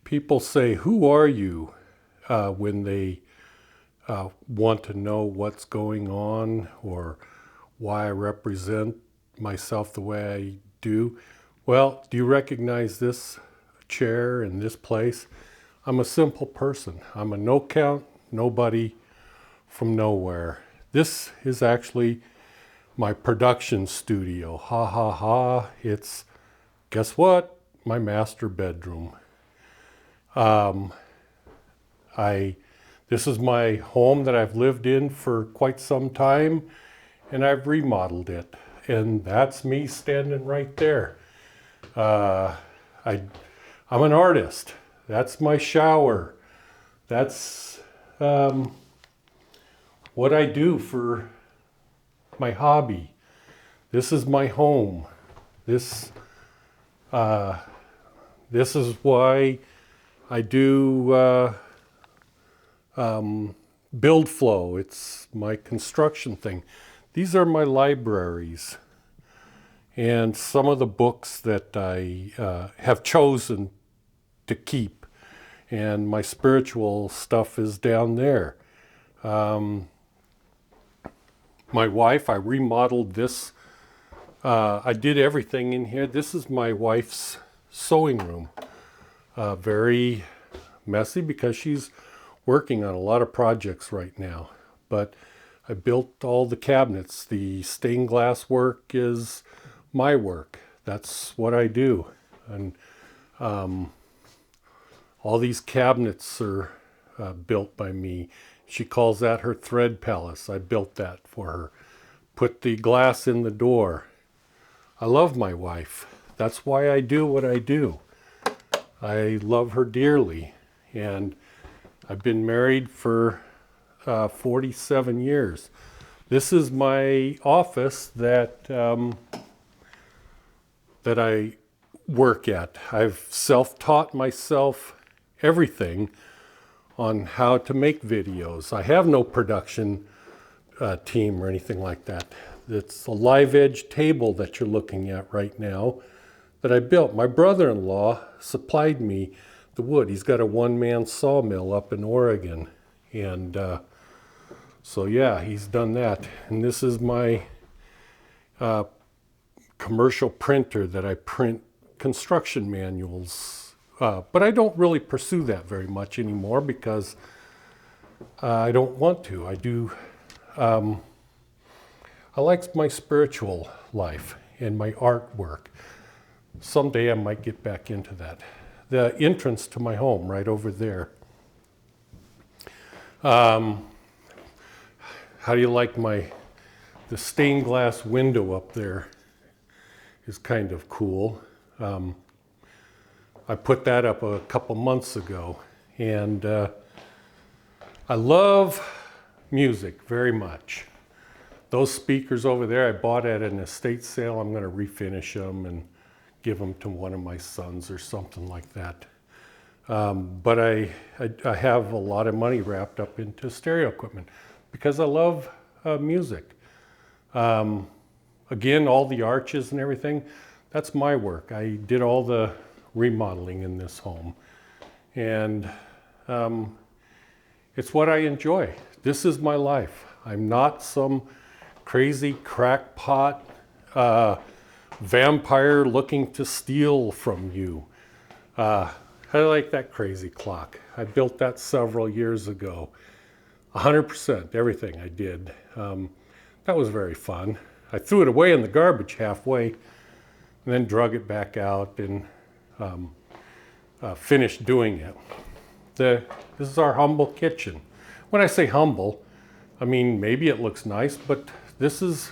People say, "Who are you?" When they want to know what's going on or why I represent myself the way I do. Well, do you recognize this chair and this place? I'm a simple person. I'm a no-count nobody from nowhere. This is actually my production studio. Ha ha ha. It's, guess what? My master bedroom. This is my home that I've lived in for quite some time, and I've remodeled it. And that's me standing right there. I'm an artist. That's my shower. That's what I do for my hobby. This is my home. This is why I do build flow. It's my construction thing. These are my libraries and some of the books that I have chosen to keep, and my spiritual stuff is down there. My wife, I remodeled this. I did everything in here. This is my wife's sewing room. Very messy because she's working on a lot of projects right now. But I built all the cabinets. The stained glass work is my work. That's what I do. And all these cabinets are built by me. She calls that her thread palace. I built that for her. Put the glass in the door. I love my wife. That's why I do what I do. I love her dearly. And I've been married for 47 years. This is my office that I work at. I've self-taught myself everything on how to make videos. I have no production team or anything like that. It's a live edge table that you're looking at right now that I built. My brother-in-law supplied me the wood. He's got a one-man sawmill up in Oregon. And so yeah, he's done that. And this is my commercial printer that I print construction manuals. But I don't really pursue that very much anymore because I don't want to. I do. I like my spiritual life and my artwork. Someday I might get back into that. The entrance to my home right over there. How do you like the stained glass window up there is kind of cool. I put that up a couple months ago, and I love music very much. Those speakers over there I bought at an estate sale. I'm going to refinish them and give them to one of my sons or something like that. But I have a lot of money wrapped up into stereo equipment because I love music. Again, all the arches and everything, that's my work. I did all the remodeling in this home. And it's what I enjoy. This is my life. I'm not some crazy crackpot vampire looking to steal from you. I like that crazy clock. I built that several years ago. 100%, everything I did. That was very fun. I threw it away in the garbage halfway and then drug it back out and finished doing it. This is our humble kitchen. When I say humble, I mean maybe it looks nice, but this is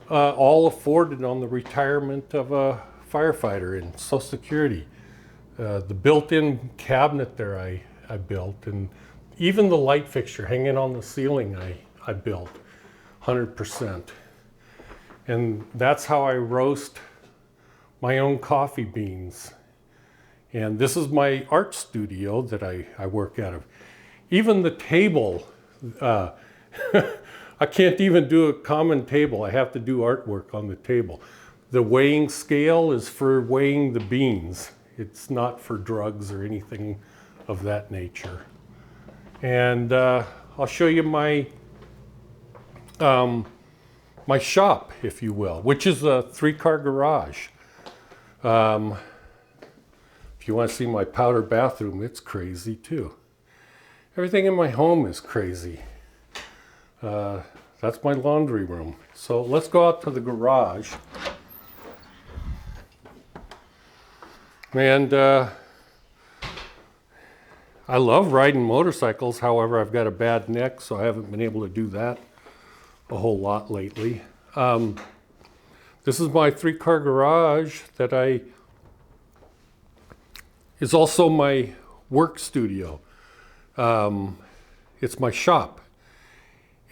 all afforded on the retirement of a firefighter in Social Security. The built-in cabinet there I built, and even the light fixture hanging on the ceiling I built 100%. And that's how I roast my own coffee beans. And this is my art studio that I work out of. Even the table, I can't even do a common table. I have to do artwork on the table. The weighing scale is for weighing the beans. It's not for drugs or anything of that nature. And I'll show you my my shop, if you will, which is a 3-car garage. If you want to see my powder bathroom, it's crazy too. Everything in my home is crazy. That's my laundry room. So let's go out to the garage. And I love riding motorcycles. However, I've got a bad neck, so I haven't been able to do that a whole lot lately. This is my 3-car garage that is also my work studio. It's my shop.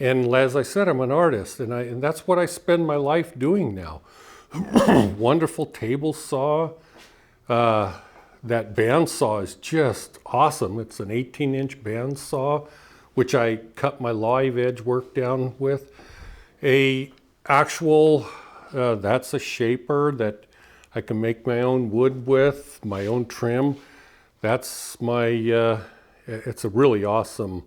And as I said, I'm an artist, and that's what I spend my life doing now. Wonderful table saw. That bandsaw is just awesome. It's an 18-inch bandsaw, which I cut my live edge work down with. That's a shaper that I can make my own wood with, my own trim. That's my, it's a really awesome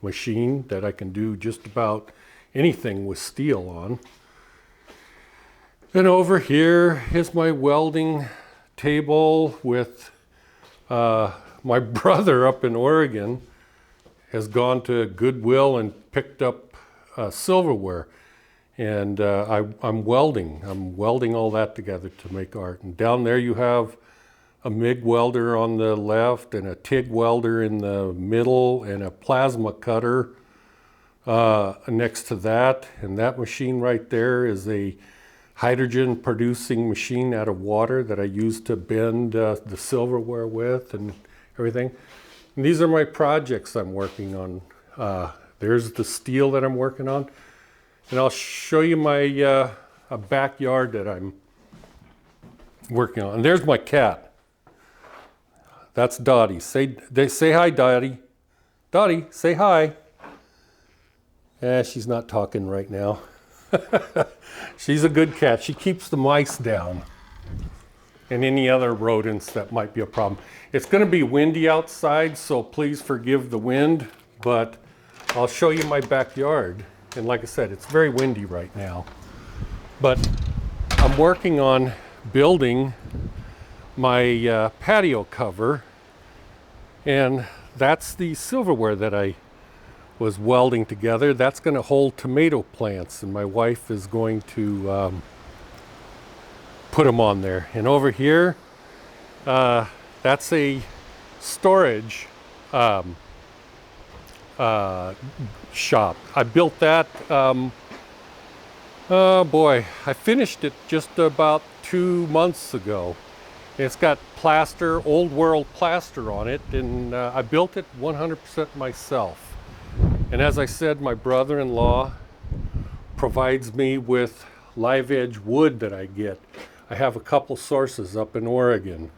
machine that I can do just about anything with steel on. And over here is my welding table with my brother up in Oregon has gone to Goodwill and picked up silverware. And I'm welding all that together to make art. And down there you have a MIG welder on the left and a TIG welder in the middle and a plasma cutter next to that. And that machine right there is a hydrogen producing machine out of water that I use to bend the silverware with and everything. And these are my projects I'm working on. There's the steel that I'm working on. And I'll show you my a backyard that I'm working on. And there's my cat. That's Dottie. Say hi, Dottie. Dottie, say hi. She's not talking right now. She's a good cat. She keeps the mice down and any other rodents that might be a problem. It's going to be windy outside, so please forgive the wind, but I'll show you my backyard. And like I said, it's very windy right now. But I'm working on building my patio cover, and that's the silverware that I was welding together. That's going to hold tomato plants, and my wife is going to put them on there. And over here, that's a storage shop. I built that, oh boy, I finished it just about 2 months ago. It's got plaster, old world plaster on it, and I built it 100% myself. And as I said, my brother-in-law provides me with live edge wood that I get. I have a couple sources up in Oregon,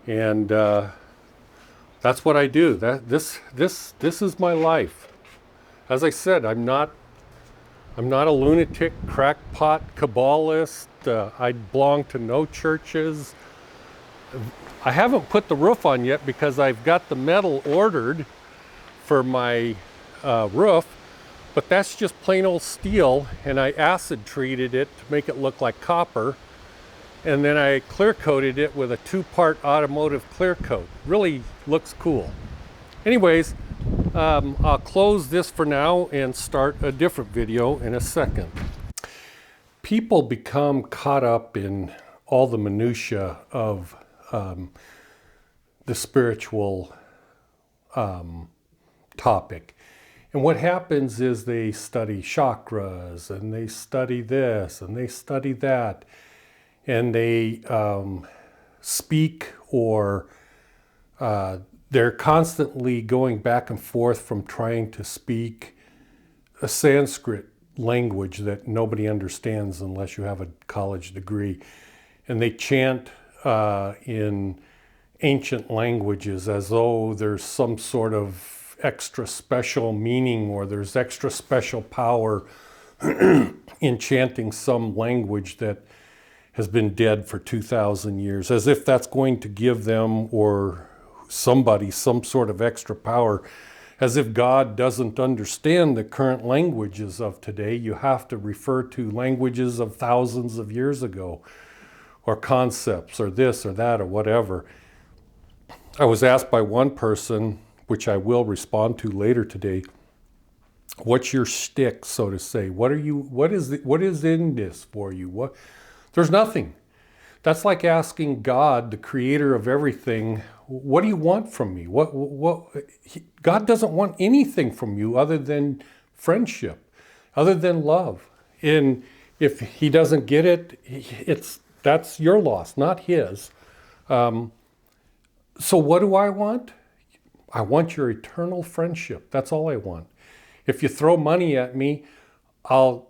and that's what I do. This is my life. As I said, I'm not a lunatic, crackpot, Kabbalist. I belong to no churches. I haven't put the roof on yet because I've got the metal ordered for my roof, but that's just plain old steel, and I acid treated it to make it look like copper, and then I clear coated it with a 2-part automotive clear coat. Really looks cool. Anyways, I'll close this for now and start a different video in a second. People become caught up in all the minutia of the spiritual topic. And what happens is they study chakras, and they study this, and they study that, and they speak, or they're constantly going back and forth from trying to speak a Sanskrit language that nobody understands unless you have a college degree. And they chant in ancient languages as though there's some sort of extra special meaning, or there's extra special power in chanting some language that has been dead for 2,000 years, as if that's going to give them or somebody some sort of extra power, as if God doesn't understand the current languages of today. You have to refer to languages of thousands of years ago, or concepts, or this or that, or whatever. I was asked by one person, which I will respond to later today, what's your shtick, so to say? What is in this for you? There's nothing. That's like asking God, the creator of everything, what do you want from me? God doesn't want anything from you other than friendship, other than love. And if he doesn't get it, that's your loss, not his. So what do I want? I want your eternal friendship. That's all I want. If you throw money at me, I'll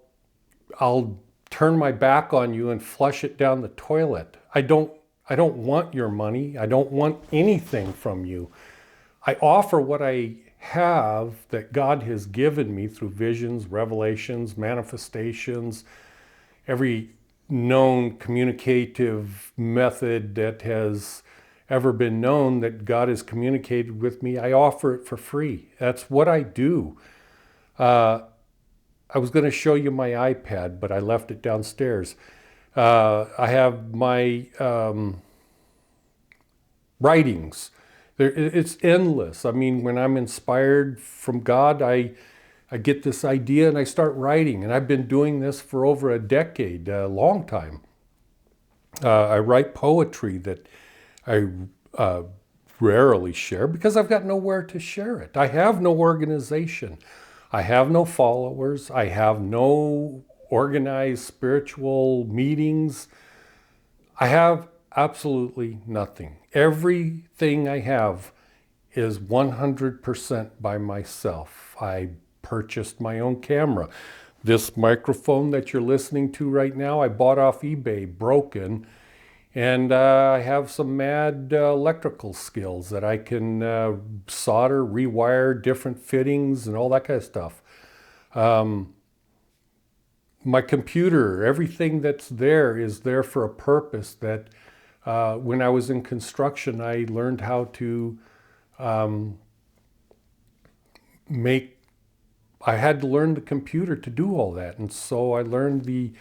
turn my back on you and flush it down the toilet. I don't want your money. I don't want anything from you. I offer what I have that God has given me through visions, revelations, manifestations, every known communicative method that has ever been known that God has communicated with me. I offer it for free. That's what I do. I was going to show you my iPad, but I left it downstairs. I have my writings. It's endless. I mean, when I'm inspired from God, I get this idea and I start writing. And I've been doing this for over a decade, a long time. I write poetry that I rarely share because I've got nowhere to share it. I have no organization. I have no followers. I have no organized spiritual meetings. I have absolutely nothing. Everything I have is 100% by myself. I purchased my own camera. This microphone that you're listening to right now, I bought off eBay, broken. And I have some mad electrical skills that I can solder, rewire different fittings and all that kind of stuff. My computer, everything that's there is there for a purpose that when I was in construction, I learned how to I had to learn the computer to do all that. And so I learned the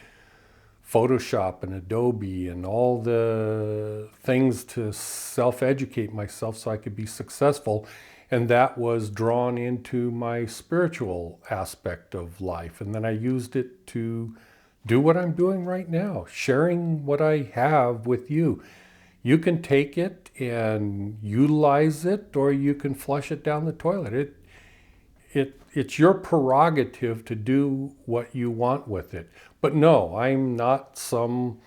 Photoshop and Adobe and all the things to self-educate myself so I could be successful. And that was drawn into my spiritual aspect of life. And then I used it to do what I'm doing right now, sharing what I have with you. You can take it and utilize it, or you can flush it down the toilet. It's your prerogative to do what you want with it. But no, I'm not some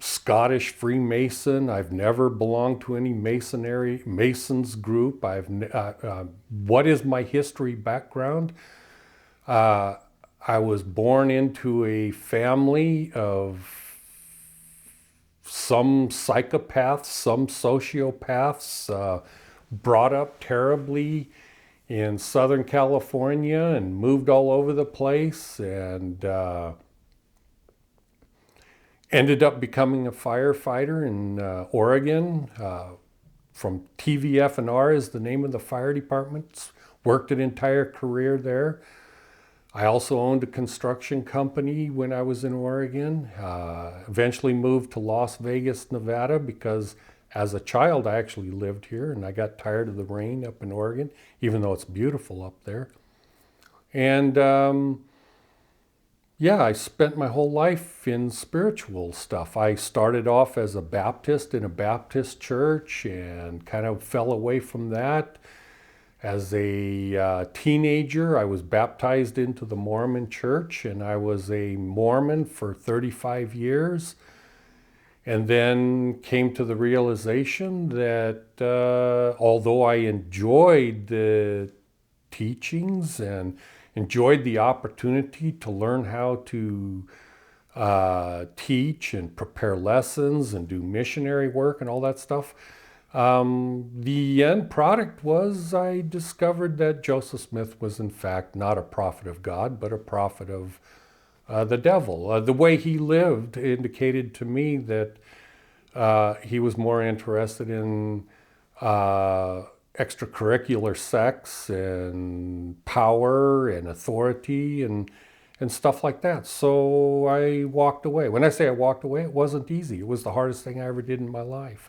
Scottish Freemason. I've never belonged to any Masons group. What is my history background? I was born into a family of some psychopaths, some sociopaths, brought up terribly in Southern California and moved all over the place, and ended up becoming a firefighter in Oregon. From TVF&R is the name of the fire department. Worked an entire career there. I also owned a construction company when I was in Oregon. Eventually moved to Las Vegas, Nevada, because as a child I actually lived here and I got tired of the rain up in Oregon, even though it's beautiful up there. And I spent my whole life in spiritual stuff. I started off as a Baptist in a Baptist church and kind of fell away from that. As a teenager, I was baptized into the Mormon church, and I was a Mormon for 35 years. And then came to the realization that although I enjoyed the teachings and enjoyed the opportunity to learn how to teach and prepare lessons and do missionary work and all that stuff, the end product was I discovered that Joseph Smith was in fact not a prophet of God, but a prophet of the devil. The way he lived indicated to me that he was more interested in extracurricular sex and power and authority and stuff like that. So I walked away. When I say I walked away, it wasn't easy. It was the hardest thing I ever did in my life.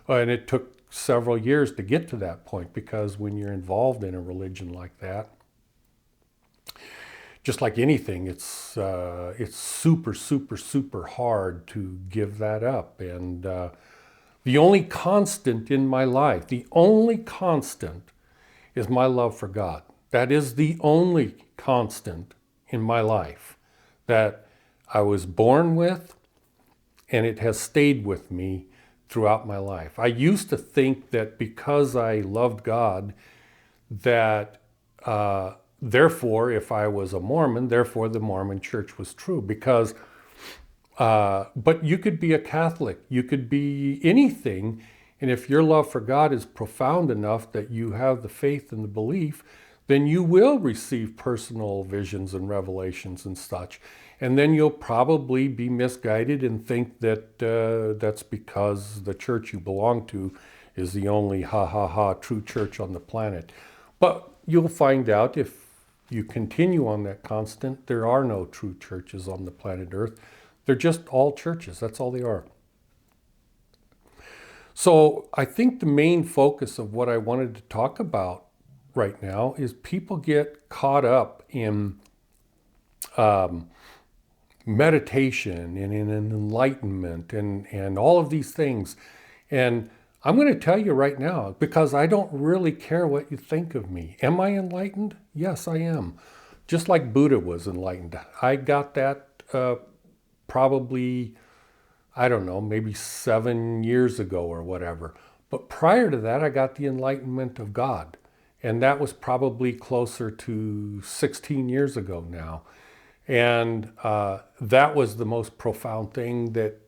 And it took several years to get to that point, because when you're involved in a religion like that, just like anything, it's super, super, super hard to give that up. And the only constant in my life, the only constant is my love for God. That is the only constant in my life that I was born with, and it has stayed with me throughout my life. I used to think that because I loved God, that therefore, if I was a Mormon, therefore the Mormon church was true. Because, but you could be a Catholic, you could be anything, and if your love for God is profound enough that you have the faith and the belief, then you will receive personal visions and revelations and such. And then you'll probably be misguided and think that that's because the church you belong to is the only true church on the planet. But you'll find out, if you continue on that constant, there are no true churches on the planet Earth. They're just all churches. That's all they are. So I think the main focus of what I wanted to talk about right now is people get caught up in meditation and in enlightenment and all of these things. And I'm going to tell you right now, because I don't really care what you think of me. Am I enlightened? Yes, I am. Just like Buddha was enlightened. I got that probably, I don't know, maybe 7 years ago or whatever. But prior to that, I got the enlightenment of God. And that was probably closer to 16 years ago now. And that was the most profound thing that,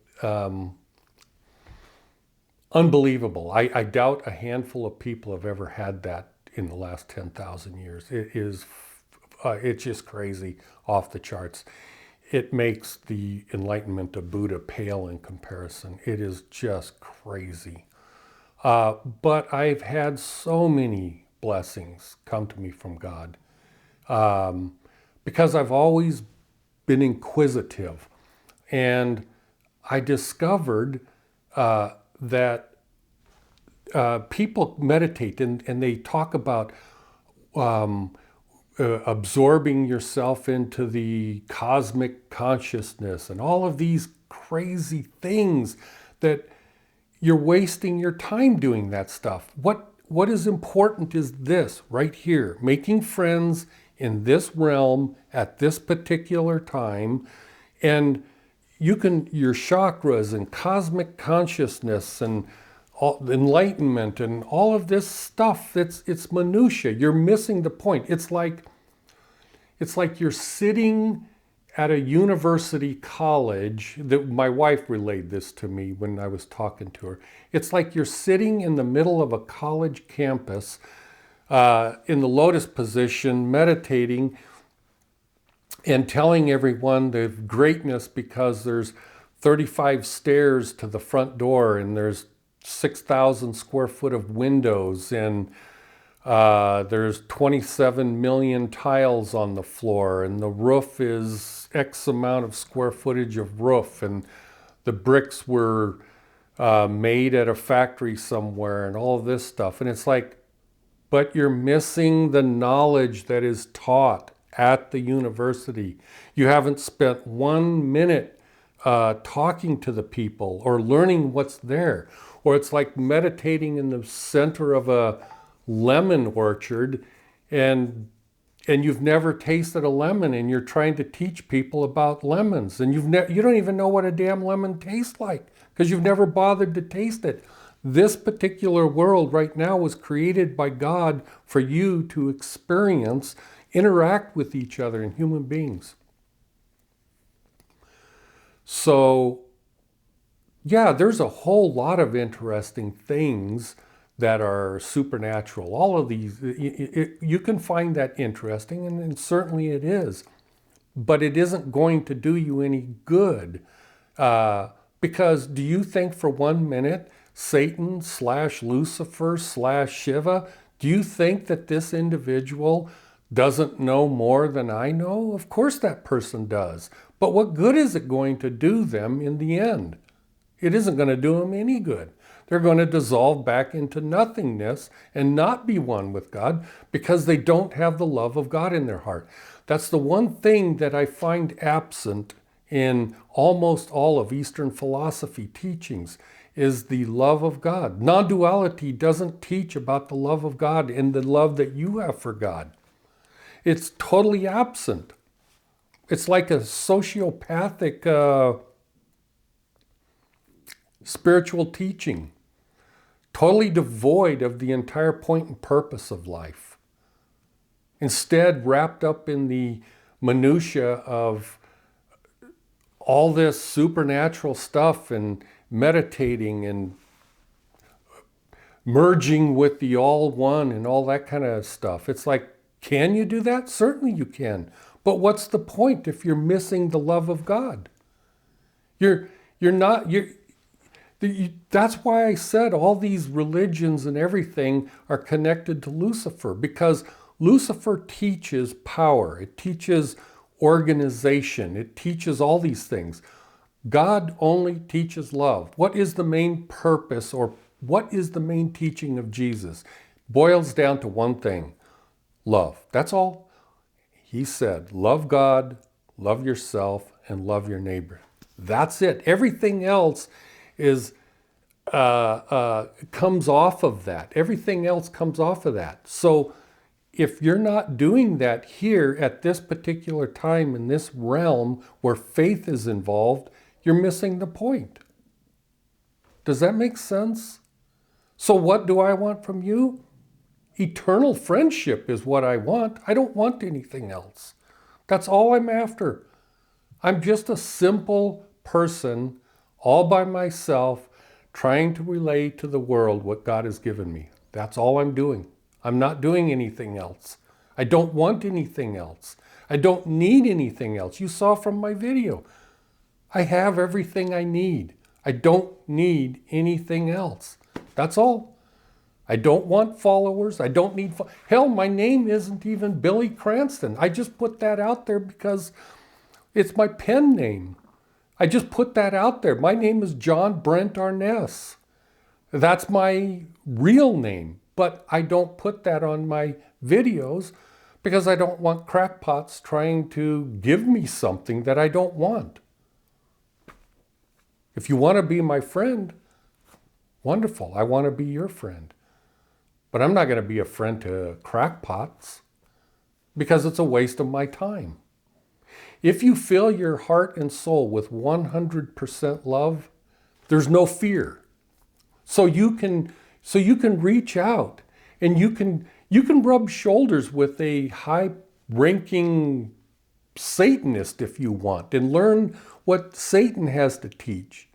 unbelievable. I doubt a handful of people have ever had that in the last 10,000 years. It's just crazy, off the charts. It makes the enlightenment of Buddha pale in comparison. It is just crazy. But I've had so many blessings come to me from God, because I've always been inquisitive. And I discovered that people meditate and they talk about absorbing yourself into the cosmic consciousness and all of these crazy things, that you're wasting your time doing that stuff. What is important is this right here: making friends in this realm at this particular time. And you can, your chakras and cosmic consciousness and enlightenment and all of this stuff, it's minutia. You're missing the point. It's like you're sitting at a university college. That my wife relayed this to me when I was talking to her. It's like you're sitting in the middle of a college campus in the lotus position, meditating and telling everyone the greatness, because there's 35 stairs to the front door and there's 6,000 square foot of windows, and there's 27 million tiles on the floor, and the roof is X amount of square footage of roof, and the bricks were made at a factory somewhere, and all of this stuff. And it's like, but you're missing the knowledge that is taught at the university. You haven't spent 1 minute talking to the people or learning what's there. Or it's like meditating in the center of a lemon orchard, and you've never tasted a lemon, and you're trying to teach people about lemons, and you don't even know what a damn lemon tastes like, because you've never bothered to taste it. This particular world right now was created by God for you to experience, interact with each other in human beings. So, yeah, there's a whole lot of interesting things that are supernatural. All of these, you can find that interesting, and certainly it is. but it isn't going to do you any good. Because do you think for 1 minute, Satan / Lucifer / Shiva, do you think that this individual doesn't know more than I know? Of course that person does. But what good is it going to do them in the end? It isn't going to do them any good. They're going to dissolve back into nothingness and not be one with God because they don't have the love of God in their heart. That's the one thing that I find absent in almost all of Eastern philosophy teachings is the love of God. Non-duality doesn't teach about the love of God and the love that you have for God. It's totally absent. It's like a sociopathic spiritual teaching, totally devoid of the entire point and purpose of life. Instead, wrapped up in the minutia of all this supernatural stuff and meditating and merging with the all one and all that kind of stuff. It's like, can you do that? Certainly you can. But what's the point if you're missing the love of God? That's why I said all these religions and everything are connected to Lucifer, because Lucifer teaches power. It teaches organization. It teaches all these things. God only teaches love. What is the main purpose, or what is the main teaching of Jesus? Boils down to one thing: love. That's all. He said, love God, love yourself, and love your neighbor. That's it. Everything else is comes off of that. Everything else comes off of that. So if you're not doing that here at this particular time in this realm where faith is involved, you're missing the point. Does that make sense? So what do I want from you? Eternal friendship is what I want. I don't want anything else. That's all I'm after. I'm just a simple person all by myself trying to relay to the world what God has given me. That's all I'm doing. I'm not doing anything else. I don't want anything else. I don't need anything else. You saw from my video. I have everything I need. I don't need anything else. That's all. I don't want followers. I don't need... Hell, my name isn't even Billy Kranston. I just put that out there because it's my pen name. I just put that out there. My name is John Brent Arness. That's my real name. But I don't put that on my videos because I don't want crackpots trying to give me something that I don't want. If you want to be my friend, wonderful. I want to be your friend. But I'm not going to be a friend to crackpots because it's a waste of my time. If you fill your heart and soul with 100% love, there's no fear. So you can reach out and you can rub shoulders with a high-ranking Satanist if you want and learn what Satan has to teach.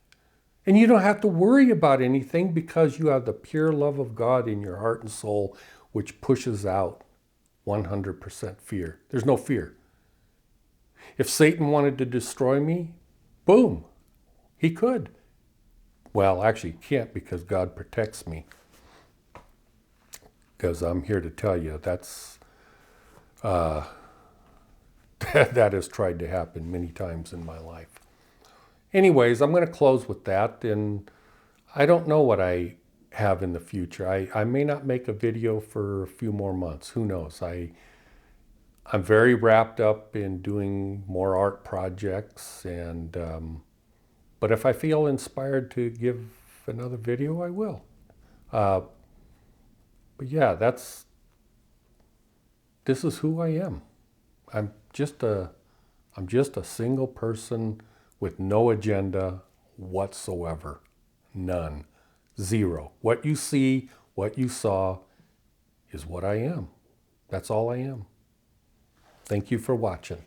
And you don't have to worry about anything because you have the pure love of God in your heart and soul, which pushes out 100% fear. There's no fear. If Satan wanted to destroy me, boom, he could. Well, actually, he can't because God protects me. Because I'm here to tell you that's that has tried to happen many times in my life. Anyways, I'm going to close with that, and I don't know what I have in the future. I may not make a video for a few more months. Who knows? I'm very wrapped up in doing more art projects, and but if I feel inspired to give another video, I will. But yeah, this is who I am. I'm just a single person with no agenda whatsoever. None. Zero. What you see, what you saw is what I am. That's all I am. Thank you for watching.